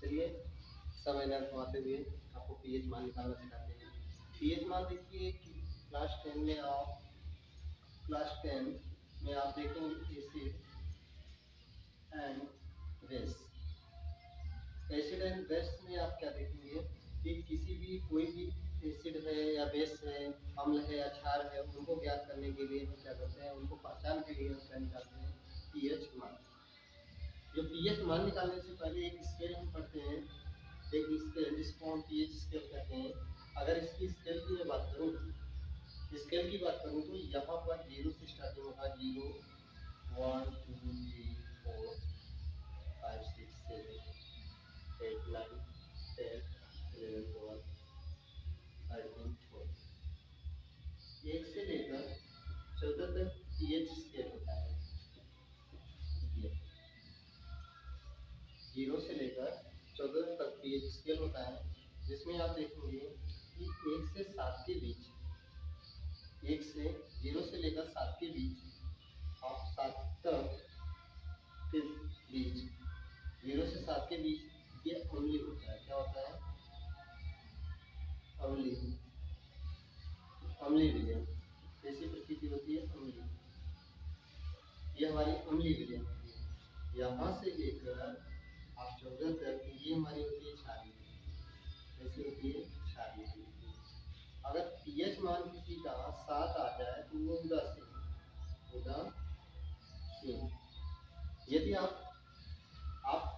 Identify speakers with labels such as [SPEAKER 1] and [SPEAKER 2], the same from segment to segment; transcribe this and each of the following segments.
[SPEAKER 1] चलिए समय न गवाते हुए आपको पीएच मान निकालना सिखाते हैं। पीएच मान देखिए कि क्लास 10 में आप देखेंगे acid and base. Acid and base में आप क्या देखेंगे कि किसी भी कोई भी एसिड है या बेस है, अम्ल है या क्षार है, उनको ज्ञात करने के लिए हम क्या करते हैं, उनको पहचान के लिए हम क्या निकालते हैं, पीएच मान। जो पीएच मान निकालने से पहले एक स्केल हम पढ़ते हैं, एक स्केल जिसको हम पीएच स्केल कहते हैं। अगर इसकी स्केल की मैं बात करूँ, स्केल की बात करूँ तो यहाँ पर 0 से स्टार्टिंग होगा, 0 1 2 3 4 5 6 7 8 9 10 11 12 13 14, 1 से लेकर 14 तक पीएच स्केल होता है। ये 0 से लेकर 14 तक पीएच स्केल होता है, जिसमें आप देखेंगे कि 1 से 7 के बीच, 1 से 0 से लेकर 7 के बीच आप 7 तक के बीच, 0 से 7 के बीच ये अम्लीय होता है। क्या होता है? अम्लीय, अम्लीय विलयन। कैसी प्रकृति होती है? अम्लीय। ये हमारी अम्लीय विलयन होती है। यहाँ से लेकर आप 14 तक ये हमारी होती है क्षारीय। कैसी होती है? क्षारीय। अगर पीएच मान किसी का 7 आ जाए तो वो उदासीन, उदासीन। यदि आप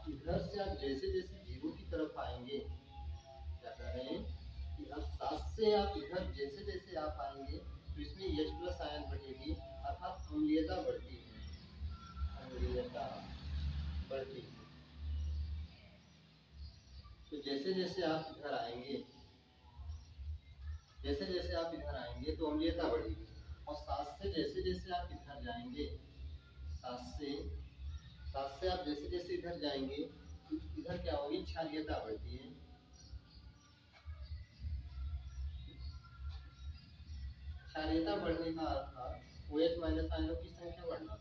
[SPEAKER 1] इधर से आप जैसे जैसे 0 की तरफ आएंगे, क्या कर रहे हैं कि अब 7 से आप इधर जैसे जैसे आप आएंगे तो इसमें H प्लस आयन बढ़ेगी, अर्थात अम्लीयता बढ़ती है, अम्लीयता बढ़ती है। तो जैसे जैसे आप इधर आएंगे, जैसे जैसे आप इधर आएंगे तो अम्लीयता बढ़ेगी, और 7 से जैसे जैसे आप इधर जाएंगे, 7 से आप जैसे जैसे इधर जाएंगे तो इधर क्या होगी? क्षारीयता बढ़ती है। क्षारीयता बढ़ने का अर्थ OH माइनस आयनों की संख्या बढ़ना।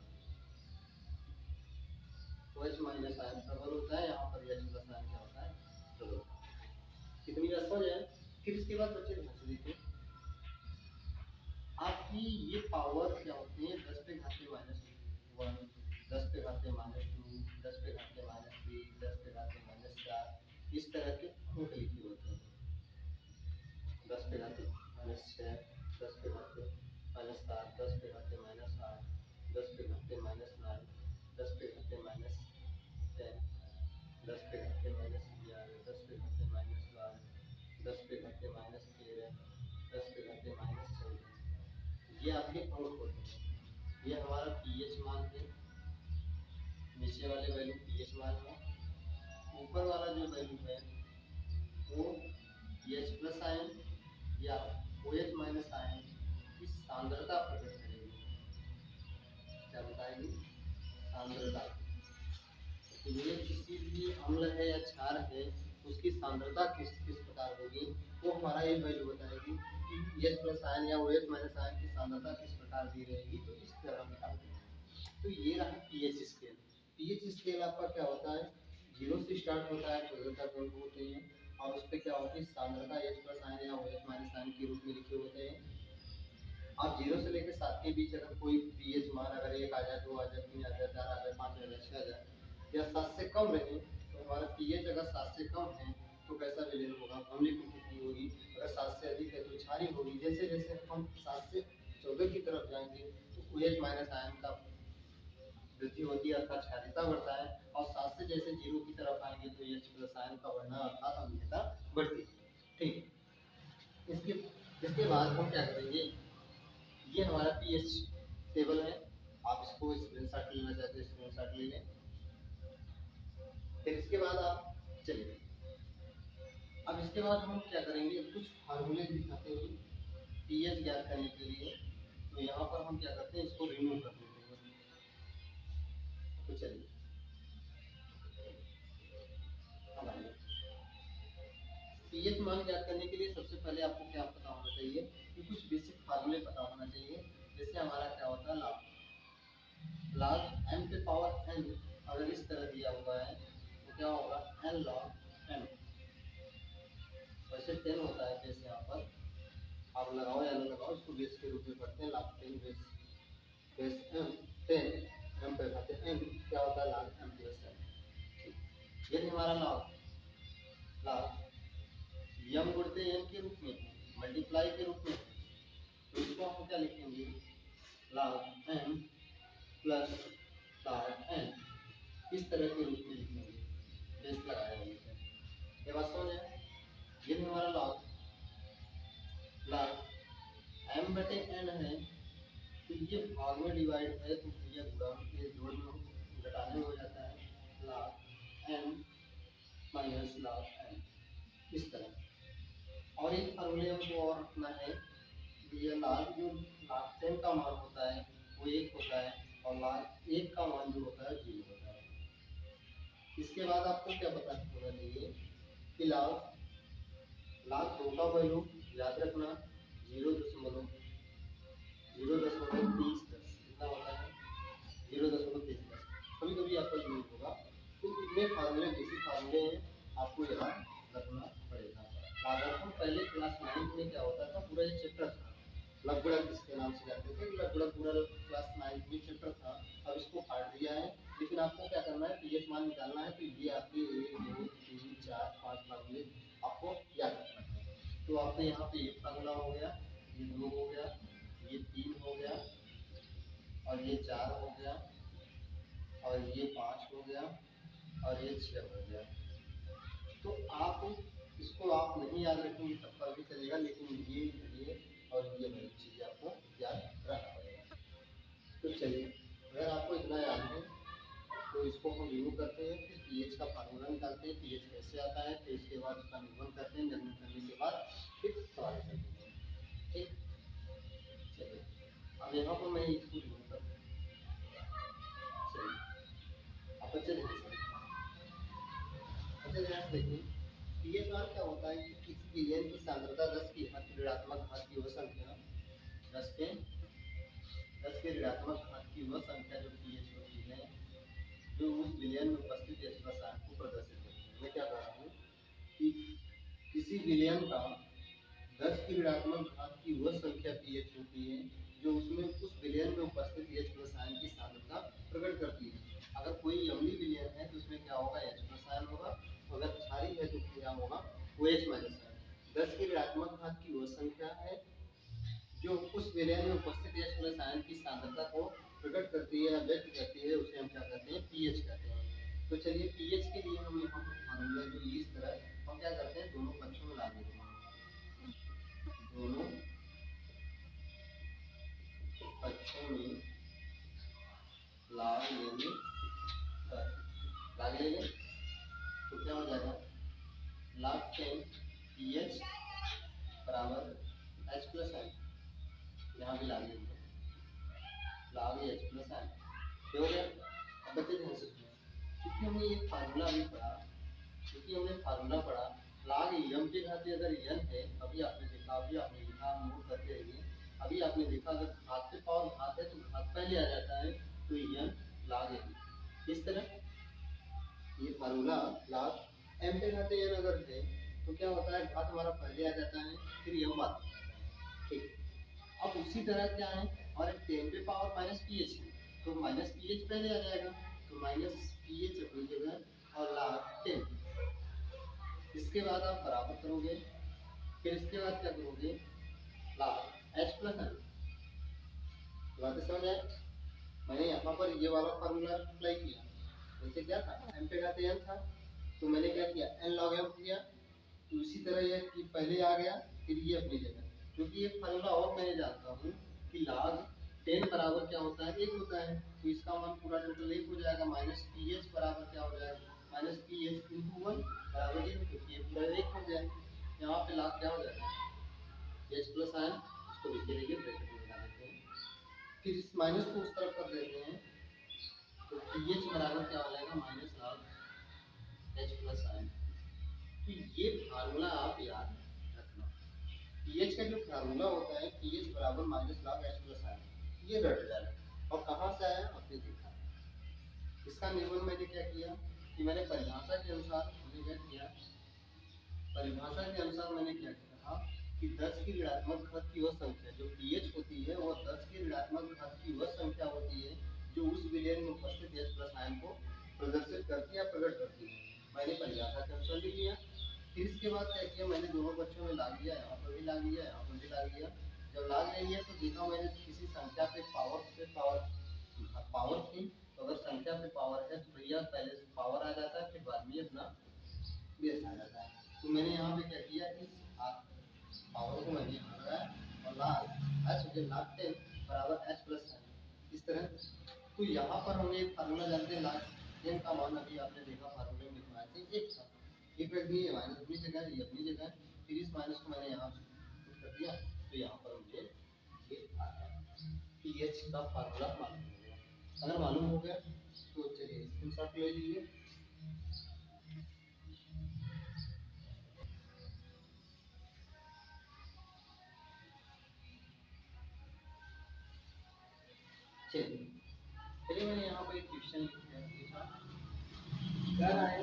[SPEAKER 1] OH माइनस आयन प्रबल होता है, यहाँ पर H प्लस आयन क्या होता है? प्रबल। कितनी बात समझ आए? फिर इसके बाद बच्चे ध्यान से देखिए, आपकी ये पावर क्या होती है? 10 पे घाते माइनस 1, 10 पे घाते माइनस 2, 10 पे घाते माइनस 3, 10 पे घाते माइनस 4, इस तरह के अंक लिखे होते हैं। 10 पे घाते माइनस 6, 10 पे घाते माइनस 7, 10 पे घाते माइनस 8, 10 पे घाते माइनस 9, 10 पे घाते माइनस 10, 10 पे घाते माइनस 11, 10 पे घाते माइनस 12, 10 पे घाते माइनस 13, 10 पे घाते माइनस 14। ये आपके अंक होते हैं। ये हमारा पीएच मान है, नीचे वाले वैल्यू पीएच मान है, ऊपर वाला जो वैल्यू है वो H प्लस आयन या OH माइनस आयन की सांद्रता प्रकट करेगी। क्या बताएगी? सांद्रता। तो ये किसी भी अम्ल है या क्षार है, उसकी सांद्रता किस किस प्रकार होगी, वो हमारा ये वैल्यू बताएगी कि H प्लस आयन या OH माइनस आयन की सांद्रता किस प्रकार दी रहेगी। तो इस तरह हम निकालते हैं। तो ये रहा पीएच स्केल। पीएच स्केल आपका क्या होता है? 0 से स्टार्ट होता है, 14 तक अंक होते हैं, और उस पर क्या होती है? सांद्रता H प्लस आयन या OH माइनस आयन के रूप में लिखे होते हैं। आप 0 से लेकर 7 के बीच अगर कोई पीएच मान अगर 1 आ जाए, 2 आ जाए, 3 आ जाए, 4 आ जाए, 5 आ जाए, 6 आ जाए, या 7 से कम रहे, तो हमारा पीएच अगर 7 से कम है तो कैसा विलयन होगा? अम्लीय प्रकृति होगी। अगर 7 से अधिक है तो क्षारीय होगी। जैसे जैसे हम 7 से 14 की तरफ जाएंगे तो OH माइनस आयन का वृद्धि होती है, अर्थात क्षारीयता बढ़ता है, और 7 से जैसे 0 की तरफ आएंगे तो H प्लस आयन का बढ़ना, अर्थात अम्लीयता बढ़ती है। ठीक, इसके बाद हम क्या करेंगे? ये हमारा पीएच टेबल है, आप इसको स्क्रीनशॉट लेना चाहते हैं स्क्रीनशॉट ले लें। फिर इसके बाद आप चलिए, अब इसके बाद हम क्या करेंगे? कुछ फार्मूले दिखाते हैं पीएच ज्ञात करने के लिए। तो यहाँ पर हम क्या करते हैं? इसको रिमूव कर देते हैं। तो चलिए अब आइए, पीएच मान ज्ञात करने के लिए सबसे पहले आपको क्या पता होना चाहिए कि कुछ बेसिक फार्मूले पता होना चाहिए। जैसे हमारा क्या होता है? लॉग n पे पावर n अगर इस तरह दिया हुआ है तो क्या होगा? n log जैसे 10 होता है बेस, यहाँ पर आप लगाओ या ना लगाओ, इसको बेस के रूप में पढ़ते हैं। log 10 base base m 10 m पे खाते n क्या होता है log m प्लस n। यदि हमारा log m गुणते n के रूप में मल्टीप्लाई के रूप में, तो इसको हम क्या लिखेंगे log m plus log n, इस तरह के रूप में लिखेंगे, बेस लगाया है। ये बात समझ है। यदि हमारा log m बटे n है, तो ये भाग में डिवाइड है तो ये गुणा, ये जोड़ में घटाने में हो जाता है log m minus log n, इस तरह। और एक फार्मूले हमको और रखना है कि ये log जो log 10 का मान होता है वो 1 होता है, और log 1 का मान जो होता है 0 होता है। इसके बाद आपको क्या पता होना चाहिए कि log 2 का वैल्यू याद रखना 0.03010 कितना होता है 0.3010। कभी कभी आपका यूज होगा, तो इतने फार्मूले बेसिक फार्मूले हैं, आपको याद रखना पड़ेगा। लागत पहले क्लास 9 में क्या होता था, पूरा एक चैप्टर था लघुगणक जिसके नाम से जानते थे, लघुगणक पूरा क्लास 9 में चैप्टर था। अब इसको काट दिया है, लेकिन आपको क्या करना है, पीएच मान निकालना है। तो ये आपके 1 2 3 4 5 फार्मूले आपको याद रखना है। तो आपके यहाँ पे एक फार्मूला हो गया, ये 2 हो गया, ये 3 हो गया, और ये 4 हो गया, और ये 5 हो गया, और ये 6 हो गया। तो आप इसको आप नहीं याद रखेंगे तब पर भी चलेगा, लेकिन ये और ये बड़ी चीज़ आपको याद रखना पड़ेगा। तो चलिए, अगर आपको इतना याद है तो इसको हम रिमूव करते हैं, फिर पीएच का फार्मूला निकालते हैं, पीएच कैसे आता है, फिर इसके बाद उसका निर्माण करते हैं, निर्माण करने के बाद फिर सवाल करते हैं। ठीक, चलिए अब यहाँ पर मैं इसको रिमूव करता हूँ। चलिए अब बच्चे ध्यान देखिए, पीएच मान क्या होता है कि किसी विलयन की सांद्रता 10 की ऋणात्मक घात की वह संख्या 10 के ऋणात्मक घात की वह संख्या जो पीएच होती है, जो उस विलयन में उपस्थित H प्लस आयन को प्रदर्शित करती है। मैं क्या कह रहा हूँ कि किसी विलयन का 10 की ऋणात्मक घात की वह संख्या पीएच होती है जो उसमें उस विलयन में उपस्थित H प्लस आयन की सांद्रता प्रकट करती है। अगर कोई अम्लीय विलयन है तो उसमें क्या होगा, H प्लस आयन होगा, अगर क्षारीय है तो क्या होगा, OH माइनस आयन। 10 की ऋणात्मक घात की वह संख्या है जो उस विलयन में उपस्थित H प्लस आयन की सांद्रता को प्रकट करती है या व्यक्त करती है, उसे हम क्या कहते हैं, पीएच कहते हैं। तो चलिए पीएच के लिए हम यहाँ पर फार्मूला जो इस तरह हम क्या करते हैं, दोनों पक्षों में ला देते हैं, दोनों पक्षों में लाग लेंगे, लाग लेंगे तो क्या हो जाएगा, log 10 पीएच बराबर H प्लस आयन, यहाँ भी लाग लेंगे log H प्लस आयन, हो गया। अब बच्चे ध्यान से सुनिए, क्योंकि हमने ये फार्मूला अभी पढ़ा, क्योंकि हमने फार्मूला पढ़ा log m के घात अगर n है, अभी आपने देखा, अभी आपने लिखा, नोट करते रहिए, अभी आपने देखा अगर घात पे पावर घात है तो घात पहले आ जाता है, तो n log m, इस तरह ये फार्मूला log m पे घात n अगर है तो क्या होता है, घात हमारा पहले आ जाता है, फिर m बाद में आता है। ठीक, अब उसी तरह क्या है, हमारे 10 पे पावर माइनस पीएच है, तो माइनस पीएच पहले आ जाएगा, तो माइनस पीएच अपनी जगह और log 10, इसके बाद आप बराबर करोगे, फिर इसके बाद क्या करोगे, log h प्लस n, बात समझ आए। मैंने यहाँ पर ये वाला फार्मूला अप्लाई किया, जैसे क्या था, m पे घाते n था, तो मैंने क्या किया, n log m किया, तो इसी तरह ये कि पहले आ गया, फिर ये अपनी जगह, क्योंकि ये फार्मूला और मैं जानता हूँ कि log 10 बराबर क्या होता है, 1 होता है, तो इसका मान पूरा टोटल 1 हो जाएगा, माइनस पीएच बराबर क्या हो जाएगा, माइनस पीएच इंटू 1 बराबर 0, क्योंकि ये पूरा 1 हो गया। यहाँ पे log क्या हो जाएगा, H प्लस आयन, इसको लिख के देखिए, ब्रैकेट में लगा देते हैं, फिर इस माइनस को उस तरफ कर देते हैं, तो pH बराबर क्या हो जाएगा, minus log H plus ion. तो ये फार्मूला आप याद रखना, pH का जो फार्मूला होता है, pH बराबर minus log H plus ion, ये रट जाए। और कहाँ से आया आपने देखा, इसका निर्माण मैंने क्या किया कि मैंने परिभाषा के अनुसार हमने क्या किया, परिभाषा के अनुसार मैंने क्या कहा कि 10 की ऋणात्मक घात की वह संख्या जो pH होती है वो 10 की ऋणात्मक घात की वह संख्या होती है जो उस विलयन में उपस्थित H+ आयन को प्रदर्शित करती है या प्रकट करती है। मैंने परिभाषा के अनुसार लिख लिया। फिर इसके बाद क्या किया, मैंने दोनों बच्चों में लाग लिया, यहाँ पर भी लाग लिया, यहाँ पर भी लाग लिया। जब लाग ले लिया तो देखा मैंने किसी संख्या पे पावर थी, तो अगर संख्या पे पावर है तो भैया पहले से पावर आ जाता है, फिर बाद में अपना बेस आ जाता है। तो मैंने यहाँ पे क्या किया, इस पावर को मैंने यहाँ लगाया और लाग एच जो लाग 10 बराबर H+ है इस तरह। तो यहाँ पर हमें एक फार्मूला जानते हैं, लाग 10 का मान अभी आपने देखा फार्मूले में लिखवाया था 1 था, 1 रख दिए, माइनस अपनी जगह, ये अपनी जगह, फिर इस माइनस को मैंने यहाँ पुट कर दिया, तो यहाँ पर मुझे ये आ गया pH का फार्मूला मालूम हो गया। अगर मालूम हो गया तो चलिए स्क्रीनशॉट ले लीजिए। चलिए चलिए मैंने यहाँ पर एक क्वेश्चन लिखा, कह रहा है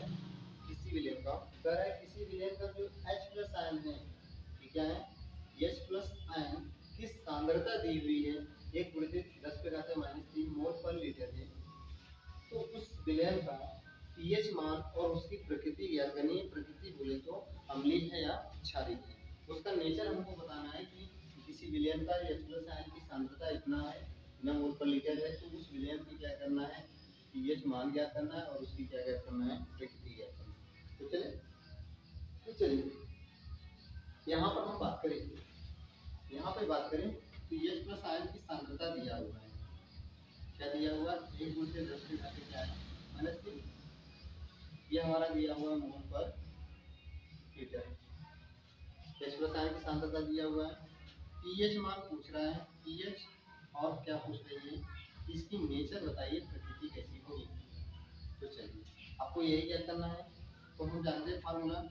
[SPEAKER 1] किसी विलयन का, कह रहा है किसी विलयन का जो H+ आयन है, ये क्या है, H+ आयन की सांद्रता दी हुई है 1 × 10⁻³ मोल पर लीटर है। तो उस विलयन का pH मान और उसकी प्रकृति ज्ञात करनी है। प्रकृति बोले तो अम्लीय है या क्षारीय है, उसका नेचर हमको बताना है कि किसी विलयन का H+ आयन की सांद्रता इतना है, इतना मोल पर लीटर है, तो उस विलयन की क्या करना है, pH मान ज्ञात करना है और उसकी क्या ज्ञात करना है, प्रकृति ज्ञात करना है। तो चलिए यहाँ पर हम बात करें, यहाँ पे बात करें तो H+ आयन की सांद्रता दिया हुआ है, क्या दिया हुआ, 1 × 10⁻³ क्या है, -3, ये हमारा दिया हुआ मोल पर लीटर। H+ आयन की सांद्रता दिया हुआ है, pH मान पूछ रहा है, pH और क्या पूछ रही है, इसकी नेचर बताइए, प्रकृति कैसी होगी। तो चलिए आपको यही क्या करना है, तो हम जानते हैं फार्मूला,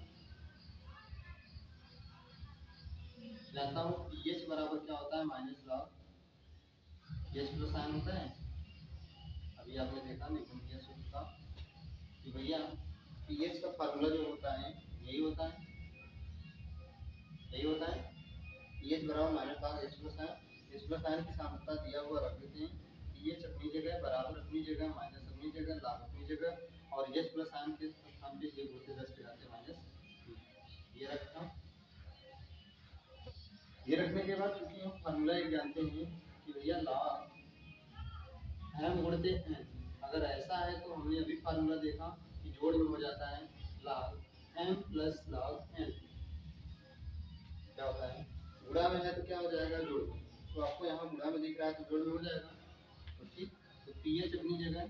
[SPEAKER 1] जानता हूँ pH बराबर क्या होता है, माइनस लॉग H+ आयन होता है। अभी आपने देखा नहीं किया सूत्र का कि भैया pH का फार्मूला जो होता है यही होता है, यही होता है, pH बराबर minus log H+ ion, H+ ion की सांद्रता दिया हुआ रख देते हैं, pH अपनी जगह, बराबर अपनी जगह, माइनस अपनी जगह, लॉग अपनी जगह, और H+ आयन के स्थान पे ये होते 10⁻⁻²। ये रखा, ये रखने के बाद क्योंकि हम फार्मूला एक जानते हैं कि भैया लॉग m × n, अगर ऐसा है तो हमने अभी फार्मूला देखा कि जोड़ में हो जाता है log m + log n, क्या होता है, गुणा में है तो क्या हो जाएगा, जोड़ में, तो आपको यहाँ गुणा में दिख रहा है तो जोड़ में हो जाएगा। तो ठीक, तो pH अपनी जगह,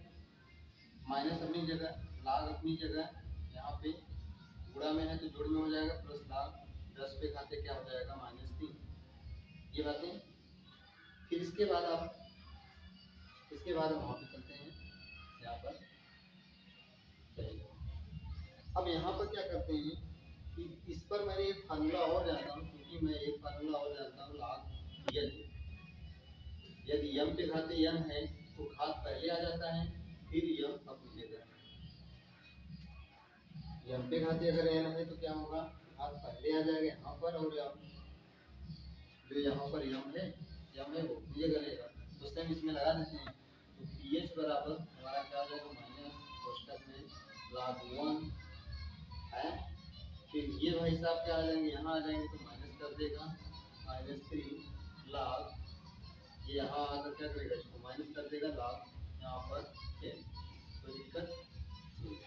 [SPEAKER 1] माइनस अपनी जगह, log अपनी जगह, यहाँ पे गुणा में है तो जोड़ में हो जाएगा, प्लस log 10 पे खाते क्या हो जाएगा, -3, ये बातें। फिर इसके बाद आप, इसके बाद वहाँ पे चलते हैं, यहाँ पर चलिए, अब यहाँ पर क्या करते हैं कि इस पर मैंने एक फार्मूला और जानता हूँ, क्योंकि मैं एक फार्मूला और जानता हूँ log n, यदि m पे घाते n है तो घात पहले आ जाता है, फिर m अपनी जगह, m पे घाते अगर n है तो क्या होगा, घात पहले आ जाएगा यहाँ पर, और जो यहाँ पर m है वो अपनी जगह लेगा, तो सेम इसमें लगा देते हैं। तो pH बराबर हमारा क्या हो जाएगा, माइनस कोष्ठक में log 1 है, फिर ये भाई साहब क्या आ जाएंगे, यहाँ आ जाएंगे तो माइनस कर देगा, -3 log, ये यहाँ आकर क्या करेगा, इसको माइनस कर देगा, log यहाँ पर 10, कोई दिक्कत नहीं।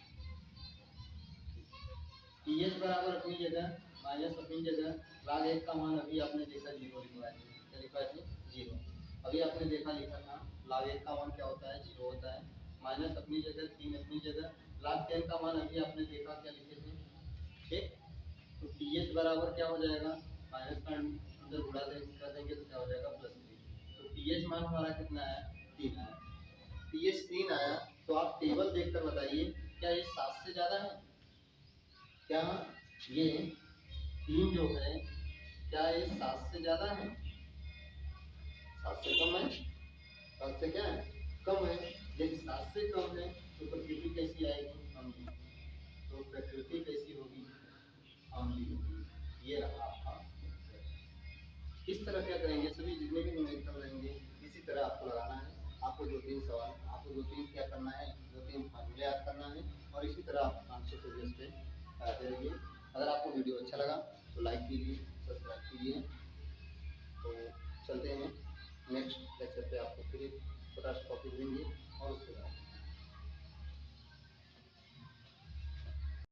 [SPEAKER 1] pH बराबर अपनी जगह, माइनस अपनी जगह, log 1 का मान अभी आपने देखा 0 लिखवाया थे, क्या लिखवाया थे, 0, अभी आपने देखा लिखा था log 1 का मान क्या होता है, 0 होता है, माइनस अपनी जगह, 3 अपनी जगह, log 10 का मान अभी आपने देखा क्या लिखे थे, ठीक। तो pH बराबर क्या हो जाएगा, माइनस का अंदर गुणा कर देंगे तो क्या हो जाएगा, +3, तो pH मान हमारा कितना है, 3 आया, pH 3 आया, तो आप टेबल देखकर बताइए क्या ये 7 से ज्यादा है, क्या ये 3 जो है क्या ये 7 से ज्यादा है, 7 से कम है, 7 से क्या है, कम है, यदि 7 से कम है तो प्रकृति कैसी आएगी, अम्लीय, तो प्रकृति कैसी होगी, अम्लीय। ये रहा आपका उत्तर। किस तरह क्या करेंगे, सभी जितने भी न्यूमेरिकल रहेंगे इसी तरह आपको लगाना है। आपको 2-3 सवाल, आपको 2-3 क्या करना है, 2-3 फार्मूले याद करना है और इसी तरह आप आंसर के बेस पे कराते रहिए। अगर आपको वीडियो अच्छा लगा तो लाइक कीजिए, सब्सक्राइब कीजिए। तो चलते हैं नेक्स्ट लेक्चर पे, आपको फिर एक छोटा सा टॉपिक देंगे और उसके बाद